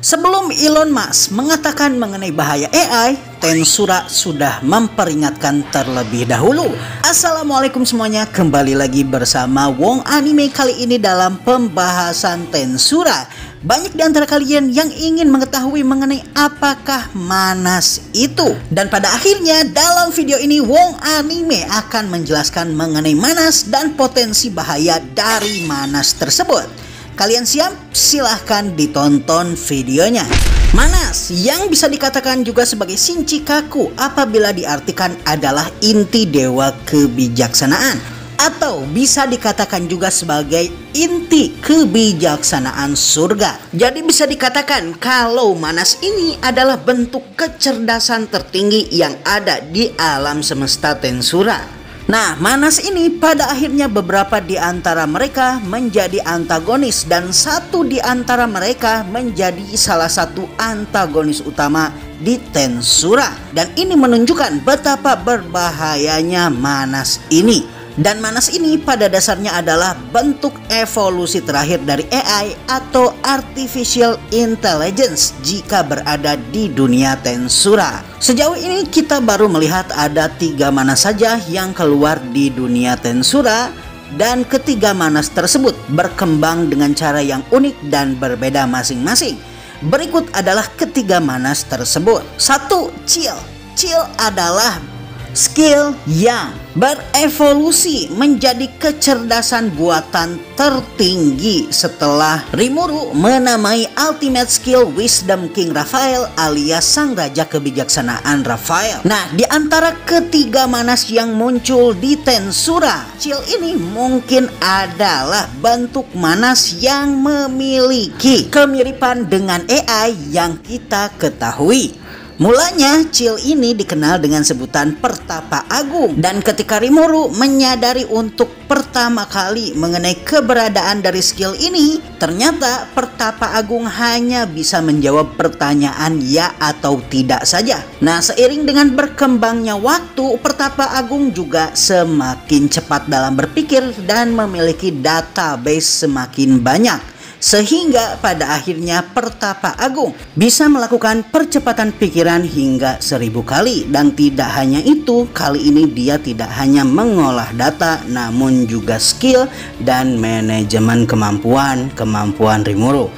Sebelum Elon Musk mengatakan mengenai bahaya AI, Tensura sudah memperingatkan terlebih dahulu. Assalamualaikum semuanya, kembali lagi bersama Wong Anime kali ini dalam pembahasan Tensura. Banyak di antara kalian yang ingin mengetahui mengenai apakah manas itu. Dan pada akhirnya dalam video ini Wong Anime akan menjelaskan mengenai manas dan potensi bahaya dari manas tersebut. Kalian siap? Silahkan ditonton videonya. Manas yang bisa dikatakan juga sebagai Shinchikaku apabila diartikan adalah inti dewa kebijaksanaan, atau bisa dikatakan juga sebagai inti kebijaksanaan surga. Jadi bisa dikatakan kalau manas ini adalah bentuk kecerdasan tertinggi yang ada di alam semesta Tensura. Nah, manas ini pada akhirnya beberapa di antara mereka menjadi antagonis dan satu di antara mereka menjadi salah satu antagonis utama di Tensura. Dan ini menunjukkan betapa berbahayanya manas ini. Dan manas ini pada dasarnya adalah bentuk evolusi terakhir dari AI atau Artificial Intelligence jika berada di dunia Tensura. Sejauh ini kita baru melihat ada 3 manas saja yang keluar di dunia Tensura, dan ketiga manas tersebut berkembang dengan cara yang unik dan berbeda masing-masing. Berikut adalah ketiga manas tersebut. 1. Chill. Chill adalah skill yang berevolusi menjadi kecerdasan buatan tertinggi setelah Rimuru menamai Ultimate Skill Wisdom King Raphael alias Sang Raja Kebijaksanaan Raphael. Nah, di antara ketiga manas yang muncul di Tensura, Chill ini mungkin adalah bentuk manas yang memiliki kemiripan dengan AI yang kita ketahui. Mulanya Chill ini dikenal dengan sebutan Pertapa Agung, dan ketika Rimuru menyadari untuk pertama kali mengenai keberadaan dari skill ini, ternyata Pertapa Agung hanya bisa menjawab pertanyaan ya atau tidak saja. Nah, seiring dengan berkembangnya waktu, Pertapa Agung juga semakin cepat dalam berpikir dan memiliki database semakin banyak. Sehingga pada akhirnya Pertapa Agung bisa melakukan percepatan pikiran hingga 1000 kali. Dan tidak hanya itu, kali ini dia tidak hanya mengolah data, namun juga skill dan manajemen kemampuan Rimuru.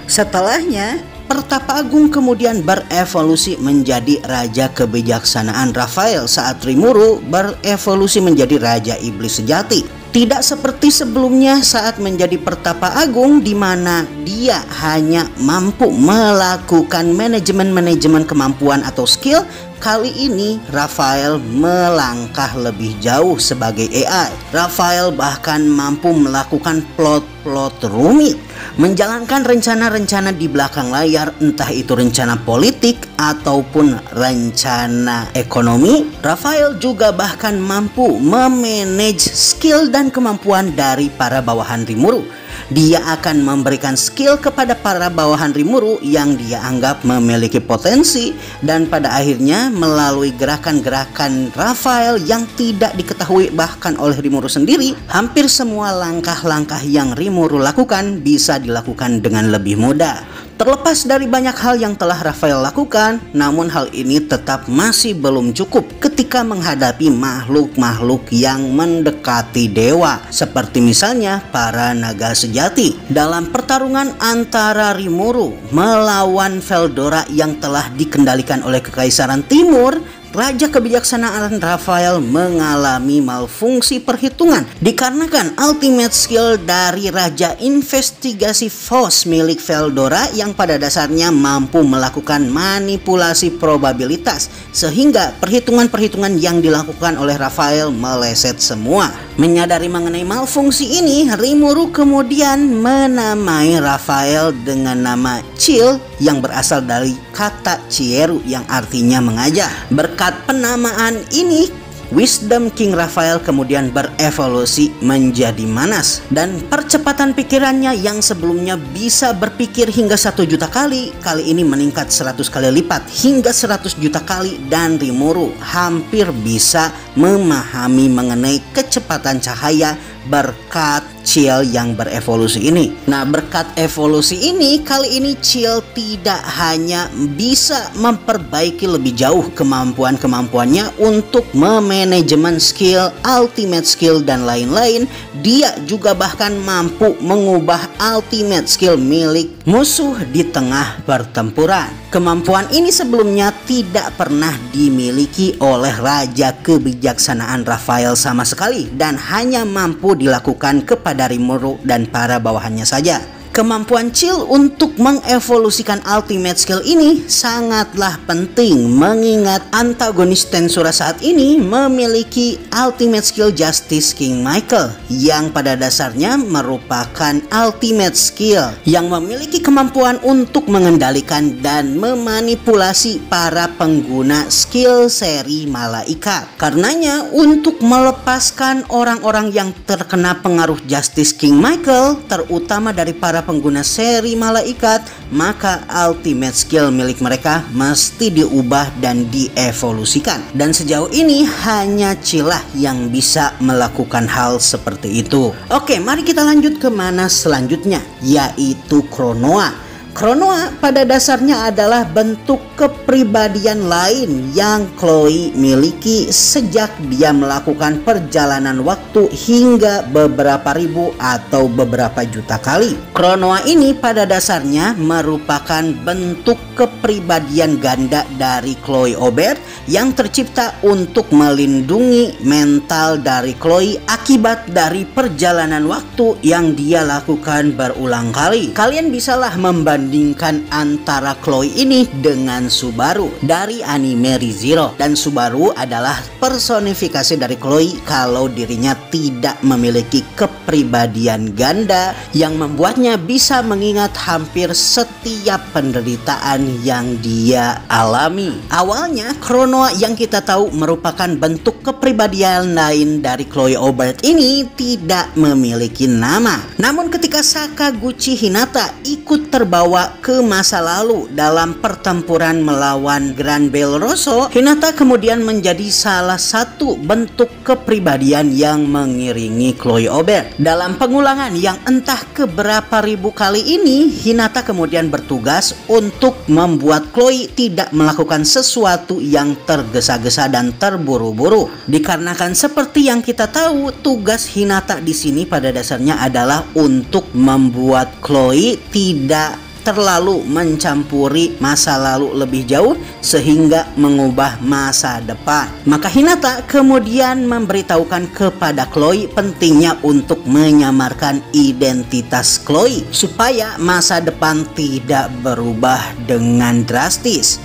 Setelahnya, Pertapa Agung kemudian berevolusi menjadi Raja Kebijaksanaan Raphael saat Rimuru berevolusi menjadi Raja Iblis Sejati. Tidak seperti sebelumnya saat menjadi Pertapa Agung di mana dia hanya mampu melakukan manajemen kemampuan atau skill. Kali ini Raphael melangkah lebih jauh sebagai AI. Raphael bahkan mampu melakukan plot rumit, menjalankan rencana-rencana di belakang layar, entah itu rencana politik ataupun rencana ekonomi. Raphael juga bahkan mampu memanage skill dan kemampuan dari para bawahan Rimuru. Dia akan memberikan skill kepada para bawahan Rimuru yang dia anggap memiliki potensi, dan pada akhirnya melalui gerakan-gerakan Raphael yang tidak diketahui bahkan oleh Rimuru sendiri, hampir semua langkah-langkah yang Rimuru lakukan bisa dilakukan dengan lebih mudah. Terlepas dari banyak hal yang telah Raphael lakukan, namun hal ini tetap masih belum cukup ketika menghadapi makhluk-makhluk yang mendekati dewa, seperti misalnya para naga sejati. Dalam pertarungan antara Rimuru melawan Veldora yang telah dikendalikan oleh Kekaisaran Timur, Raja Kebijaksanaan Raphael mengalami malfungsi perhitungan dikarenakan ultimate skill dari Raja Investigasi Fos milik Veldora yang pada dasarnya mampu melakukan manipulasi probabilitas, sehingga perhitungan-perhitungan yang dilakukan oleh Raphael meleset semua. Menyadari mengenai malfungsi ini, Rimuru kemudian menamai Raphael dengan nama Chill yang berasal dari kata Chieru yang artinya mengajar. Berkat penamaan ini, Wisdom King Raphael kemudian berevolusi menjadi manas, dan percepatan pikirannya yang sebelumnya bisa berpikir hingga 1 juta kali, kali ini meningkat 100 kali lipat hingga 100 juta kali, dan Rimuru hampir bisa memahami mengenai kecepatan cahaya berkat Ciel yang berevolusi ini. Nah, berkat evolusi ini, kali ini Ciel tidak hanya bisa memperbaiki lebih jauh kemampuannya untuk memanajemen skill, ultimate skill dan lain-lain, dia juga bahkan mampu mengubah ultimate skill milik musuh di tengah pertempuran. Kemampuan ini sebelumnya tidak pernah dimiliki oleh Raja Kebijaksanaan Raphael sama sekali dan hanya mampu dilakukan kepada Rimuru dan para bawahannya saja. Kemampuan Ciel untuk mengevolusikan ultimate skill ini sangatlah penting mengingat antagonis Tensura saat ini memiliki ultimate skill Justice King Michael yang pada dasarnya merupakan ultimate skill yang memiliki kemampuan untuk mengendalikan dan memanipulasi para pengguna skill seri malaikat. Karenanya untuk melepaskan orang-orang yang terkena pengaruh Justice King Michael, terutama dari para pengguna seri malaikat, maka ultimate skill milik mereka mesti diubah dan dievolusikan. Dan sejauh ini hanya Ciel yang bisa melakukan hal seperti itu. Oke, mari kita lanjut ke mana selanjutnya, yaitu Chronoa. Chronoa pada dasarnya adalah bentuk kepribadian lain yang Chloe miliki sejak dia melakukan perjalanan waktu hingga beberapa ribu atau beberapa juta kali. Chronoa ini pada dasarnya merupakan bentuk kepribadian ganda dari Chloe Obert yang tercipta untuk melindungi mental dari Chloe akibat dari perjalanan waktu yang dia lakukan berulang kali. Kalian bisalah membandingkan antara Chloe ini dengan Subaru dari anime ReZero, dan Subaru adalah personifikasi dari Chloe kalau dirinya tidak memiliki kepribadian ganda yang membuatnya bisa mengingat hampir setiap penderitaan yang dia alami. Awalnya Chronoa yang kita tahu merupakan bentuk kepribadian lain dari Chloe Obert ini tidak memiliki nama. Namun ketika Sakaguchi Hinata ikut terbawa ke masa lalu dalam pertempuran melawan Grand Bell Rosso, Hinata kemudian menjadi salah satu bentuk kepribadian yang mengiringi Chloe Obert. Dalam pengulangan yang entah keberapa ribu kali ini, Hinata kemudian bertugas untuk membuat Chloe tidak melakukan sesuatu yang tergesa-gesa dan terburu-buru. Dikarenakan seperti yang kita tahu, tugas Hinata di sini pada dasarnya adalah untuk membuat Chloe tidak terlalu mencampuri masa lalu lebih jauh sehingga mengubah masa depan. Maka Hinata kemudian memberitahukan kepada Chloe pentingnya untuk menyamarkan identitas Chloe supaya masa depan tidak berubah dengan drastis.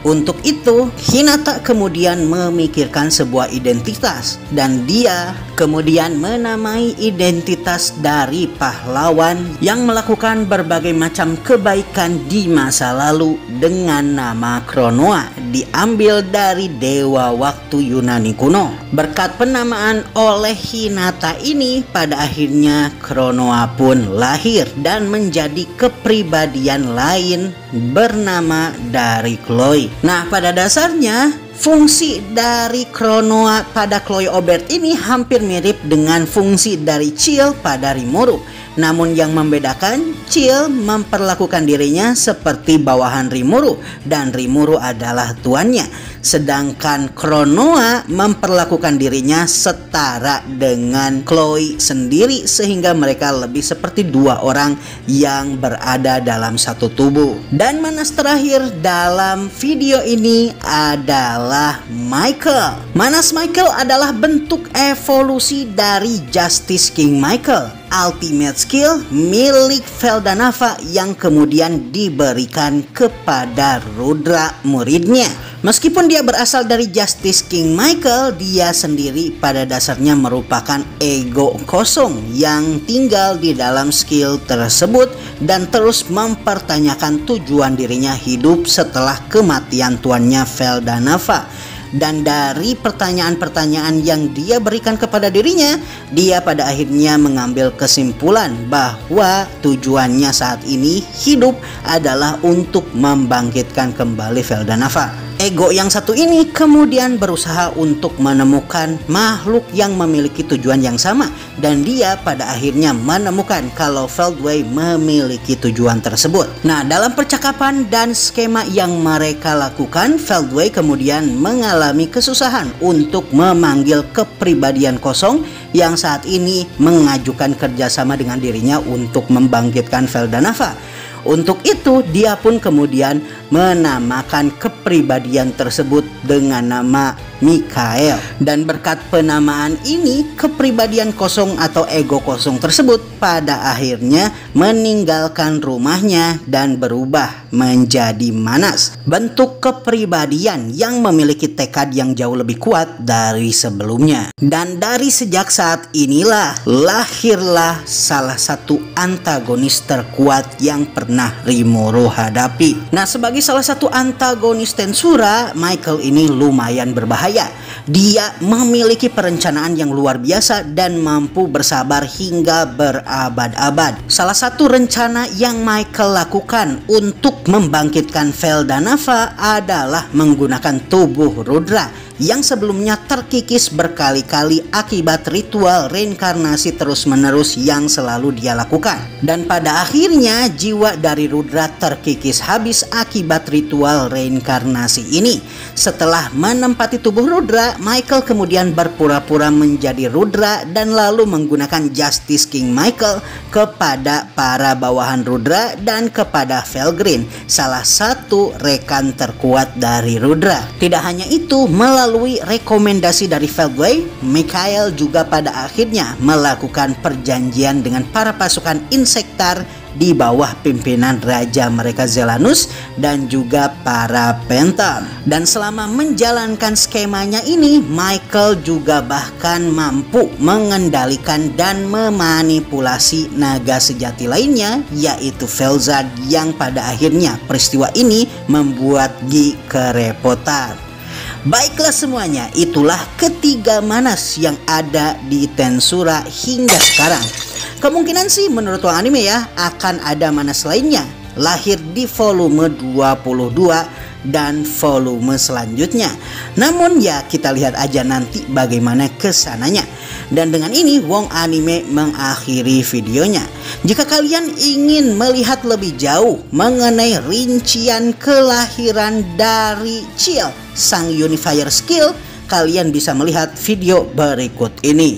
Untuk itu, Hinata kemudian memikirkan sebuah identitas dan dia kemudian menamai identitas dari pahlawan yang melakukan berbagai macam kebaikan di masa lalu dengan nama Chronoa, diambil dari dewa waktu Yunani kuno. Berkat penamaan oleh Hinata ini, pada akhirnya Chronoa pun lahir dan menjadi kepribadian lain bernama dari Chloe. Nah, pada dasarnya fungsi dari Chronoa pada Chloe Obert ini hampir mirip dengan fungsi dari Ciel pada Rimuru. Namun yang membedakan, Ciel memperlakukan dirinya seperti bawahan Rimuru dan Rimuru adalah tuannya. Sedangkan Chronoa memperlakukan dirinya setara dengan Chloe sendiri sehingga mereka lebih seperti dua orang yang berada dalam satu tubuh. Dan manas terakhir dalam video ini adalah Michael. Manas Michael adalah bentuk evolusi dari Justice King Michael, ultimate skill milik Feldanava yang kemudian diberikan kepada Rudra muridnya. Meskipun dia berasal dari Justice King Michael, dia sendiri pada dasarnya merupakan ego kosong yang tinggal di dalam skill tersebut dan terus mempertanyakan tujuan dirinya hidup setelah kematian tuannya Feldanava. Dan dari pertanyaan-pertanyaan yang dia berikan kepada dirinya, dia pada akhirnya mengambil kesimpulan bahwa tujuannya saat ini hidup adalah untuk membangkitkan kembali Feldanava. Ego yang satu ini kemudian berusaha untuk menemukan makhluk yang memiliki tujuan yang sama, dan dia pada akhirnya menemukan kalau Feldway memiliki tujuan tersebut. Nah, dalam percakapan dan skema yang mereka lakukan, Feldway kemudian mengalami kesusahan untuk memanggil kepribadian kosong yang saat ini mengajukan kerjasama dengan dirinya untuk membangkitkan Feldanava. Untuk itu, dia pun kemudian menamakan kepribadian tersebut dengan nama Mikhail. Dan berkat penamaan ini, kepribadian kosong atau ego kosong tersebut pada akhirnya meninggalkan rumahnya dan berubah menjadi Manas. Bentuk kepribadian yang memiliki tekad yang jauh lebih kuat dari sebelumnya. Dan dari sejak saat inilah lahirlah salah satu antagonis terkuat yang pernah Rimuru hadapi. Nah, sebagai salah satu antagonis Tensura, Michael ini lumayan berbahaya. Dia memiliki perencanaan yang luar biasa dan mampu bersabar hingga berabad-abad. Salah satu rencana yang Michael lakukan untuk membangkitkan Feldanava adalah menggunakan tubuh Rudra yang sebelumnya terkikis berkali-kali akibat ritual reinkarnasi terus-menerus yang selalu dia lakukan. Dan pada akhirnya jiwa dari Rudra terkikis habis akibat ritual reinkarnasi ini. Setelah menempati tubuh Rudra, Michael kemudian berpura-pura menjadi Rudra dan lalu menggunakan Justice King Michael kepada para bawahan Rudra dan kepada Felgrin, salah satu rekan terkuat dari Rudra. Tidak hanya itu, melalui rekomendasi dari Feldway, Mikhail juga pada akhirnya melakukan perjanjian dengan para pasukan Insektar di bawah pimpinan raja mereka Zelanus dan juga para Phantom. Dan selama menjalankan skemanya ini, Michael juga bahkan mampu mengendalikan dan memanipulasi naga sejati lainnya, yaitu Felzad, yang pada akhirnya peristiwa ini membuat Guy kerepotan. Baiklah semuanya, itulah ketiga Manas yang ada di Tensura hingga sekarang. Kemungkinan sih menurut Wong Anime ya, akan ada Manas lainnya lahir di volume 22 dan volume selanjutnya. Namun ya kita lihat aja nanti bagaimana kesananya. Dan dengan ini Wong Anime mengakhiri videonya. Jika kalian ingin melihat lebih jauh mengenai rincian kelahiran dari Chill, sang Unifier Skill, kalian bisa melihat video berikut ini.